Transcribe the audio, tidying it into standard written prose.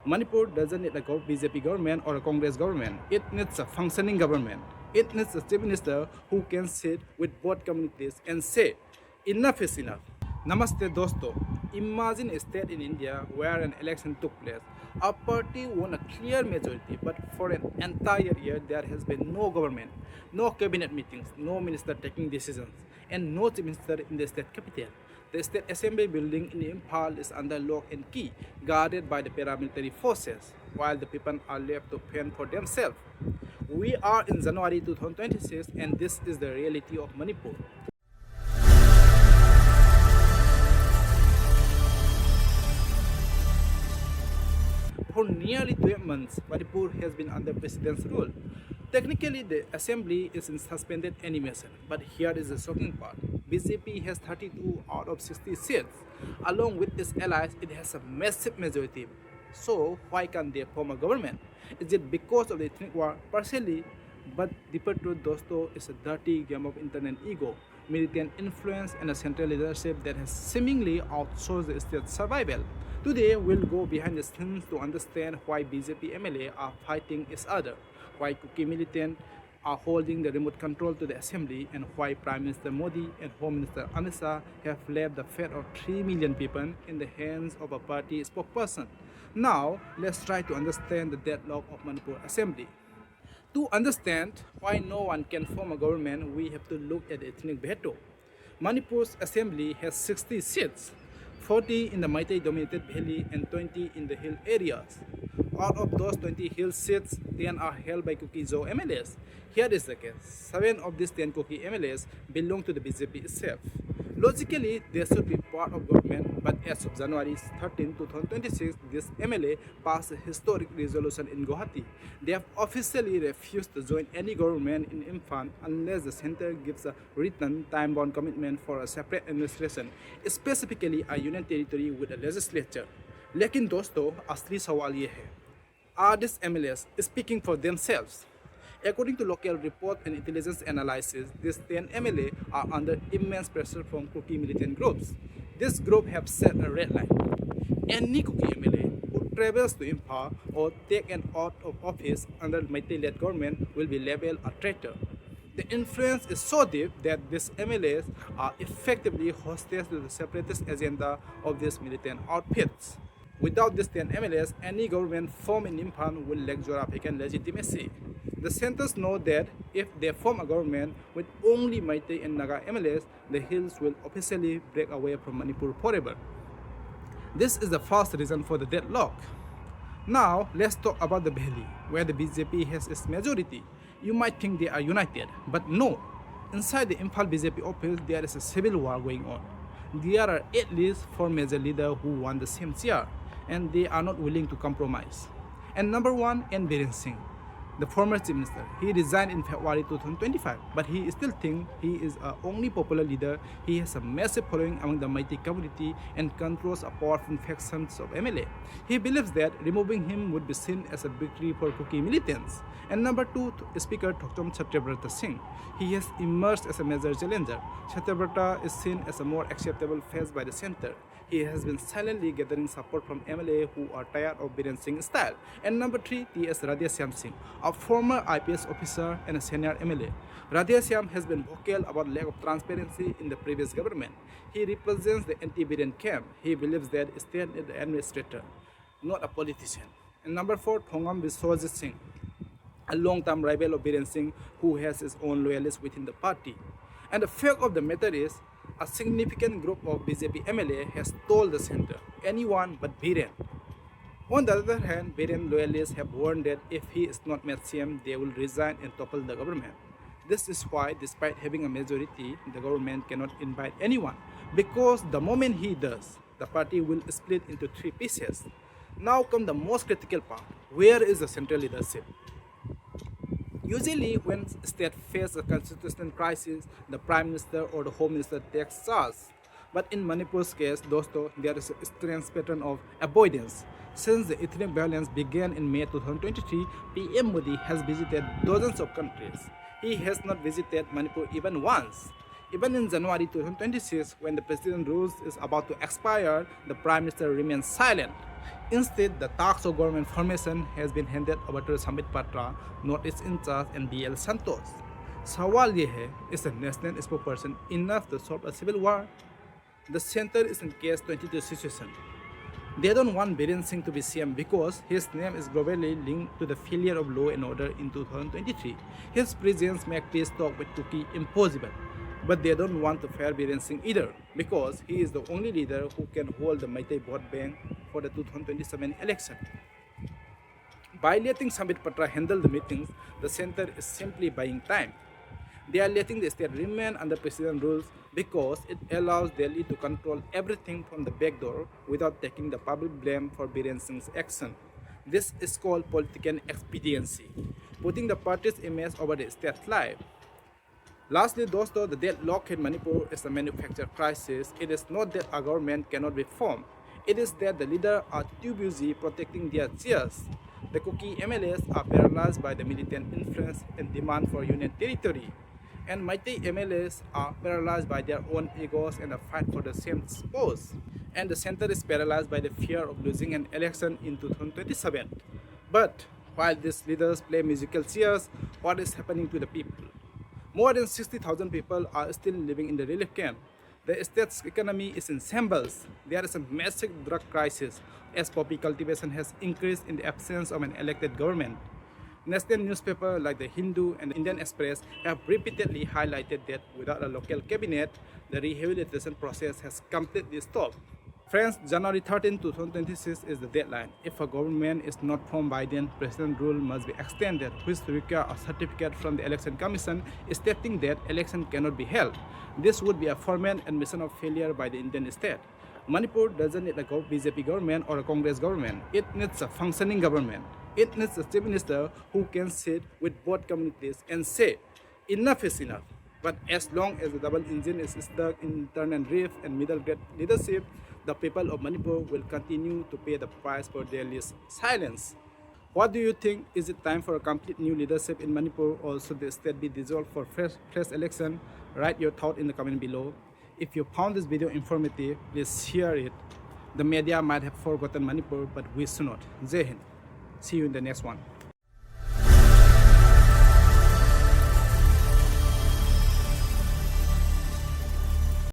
Manipur doesn't need a BJP government or a Congress government. It needs a functioning government. It needs a chief minister who can sit with both communities and say, enough is enough. Namaste dosto. Imagine a state in India where an election took place. A party won a clear majority, but for an entire year there has been no government, no cabinet meetings, no minister taking decisions, and no chief minister in the state capital. The State Assembly building in Imphal is under lock and key, guarded by the paramilitary forces, while the people are left to fend for themselves. We are in January 2026, and this is the reality of Manipur. For nearly 12 months, Manipur has been under president's rule. Technically, the assembly is in suspended animation, but here is the shocking part. BJP has 32 out of 60 seats. Along with its allies, it has a massive majority. So, why can't they form a government? Is it because of the ethnic war? Partially, but deeper truth, dosto, is a dirty game of internet ego, militant influence, and a central leadership that has seemingly outsourced the state's survival. Today, we'll go behind the scenes to understand why BJP MLA are fighting each other, why Kuki militant are holding the remote control to the assembly, and why Prime Minister Modi and Home Minister Amit Shah have left the fate of 3 million people in the hands of a party spokesperson. Now, let's try to understand the deadlock of Manipur Assembly. To understand why no one can form a government, we have to look at ethnic veto. Manipur's assembly has 60 seats, 40 in the Meitei-dominated valley and 20 in the hill areas. Out of those 20 hill seats, 10 are held by Kuki-Zo MLAs. Here is the case. 7 of these 10 Kuki MLAs belong to the BJP itself. Logically, they should be part of government, but as of January 13, 2026, this MLA passed a historic resolution in Guwahati. They have officially refused to join any government in Imphal unless the center gives a written time-bound commitment for a separate administration, specifically a union territory with a legislature. लेकिन दोस्तों, असली सवाल ये है, are these MLAs speaking for themselves? According to local report and intelligence analysis, these 10 MLA are under immense pressure from Kuki militant groups. This group have set a red line. Any Kuki MLA who travels to Imphal or take an oath of office under Meitei-led government will be labeled a traitor. The influence is so deep that these MLAs are effectively hostages to the separatist agenda of these militant outfits. Without these 10 MLAs, any government formed in Imphal will lack African legitimacy. The centers know that if they form a government with only Meitei and Naga MLAs, the hills will officially break away from Manipur forever. This is the first reason for the deadlock. Now, let's talk about the valley, where the BJP has its majority. You might think they are united, but no. Inside the Imphal BJP office, there is a civil war going on. There are at least 4 major leaders who want the same chair, and they are not willing to compromise. And number 1, N. Biren Singh, the former chief minister. He resigned in February 2025, but he still thinks he is a only popular leader. He has a massive following among the Meitei community and controls a powerful factions of MLA. He believes that removing him would be seen as a victory for Kuki militants. And number 2, Speaker Thokchom Chatrabarta Singh. He has emerged as a major challenger. Chatrabarta is seen as a more acceptable face by the center. He has been silently gathering support from MLA who are tired of Biren Singh's style. And number 3, T.S. Radheshyam Singh, a former IPS officer and a senior MLA. Radheshyam has been vocal about lack of transparency in the previous government. He represents the anti-Biren camp. He believes that he is the administrator, not a politician. And number 4, Thongam Biswajit Singh, a long-term rival of Biren Singh who has his own loyalists within the party. And the fact of the matter is, a significant group of BJP MLA has told the center, anyone but Biren. On the other hand, Biren loyalists have warned that if he is not made CM, they will resign and topple the government. This is why, despite having a majority, the government cannot invite anyone, because the moment he does, the party will split into 3 pieces. Now comes the most critical part. Where is the central leadership? Usually, when state faces a constitutional crisis, the Prime Minister or the Home Minister takes charge. But in Manipur's case, dosto, there is a strange pattern of avoidance. Since the ethnic violence began in May 2023, PM Modi has visited dozens of countries. He has not visited Manipur even once. Even in January 2026, when the president's rules is about to expire, the Prime Minister remains silent. Instead, the task of government formation has been handed over to Sambit Patra, Northeast in charge, and BL Santos. Sawal ye hai, is a national spokesperson enough to solve a civil war? The center is in case 22 situation. They don't want Biren Singh to be CM because his name is globally linked to the failure of law and order in 2023. His presence makes peace talk with Kuki impossible. But they don't want to fire Biren Singh either because he is the only leader who can hold the Meitei vote bank for the 2027 election. By letting Sambit Patra handle the meetings, the center is simply buying time. They are letting the state remain under president rules because it allows Delhi to control everything from the back door without taking the public blame for Biren Singh's action. This is called political expediency, putting the party's image over the state's life. Lastly, though the deadlock in Manipur is a manufactured crisis, it is not that a government cannot be formed. It is that the leaders are too busy protecting their chairs. The Kuki MLAs are paralyzed by the militant influence and demand for union territory. And Meitei MLAs are paralyzed by their own egos and a fight for the same post. And the center is paralyzed by the fear of losing an election in 2027. But while these leaders play musical chairs, what is happening to the people? More than 60,000 people are still living in the relief camp. The state's economy is in shambles. There is a massive drug crisis as poppy cultivation has increased in the absence of an elected government. National newspapers like the Hindu and the Indian Express have repeatedly highlighted that without a local cabinet, the rehabilitation process has completely stopped. Friends, January 13, 2026 is the deadline. If a government is not formed by then, President rule must be extended, which require a certificate from the Election Commission stating that election cannot be held. This would be a formal admission of failure by the Indian state. Manipur doesn't need a BJP government or a Congress government. It needs a functioning government. It needs a chief minister who can sit with both communities and say, enough is enough. But as long as the double engine is stuck in internal rift and middle grade leadership, the people of Manipur will continue to pay the price for their silence. What do you think? Is it time for a complete new leadership in Manipur, or should the state be dissolved for fresh election? Write your thought in the comment below. If you found this video informative, please share it. The media might have forgotten Manipur, but we should not. Jai Hind. See you in the next one.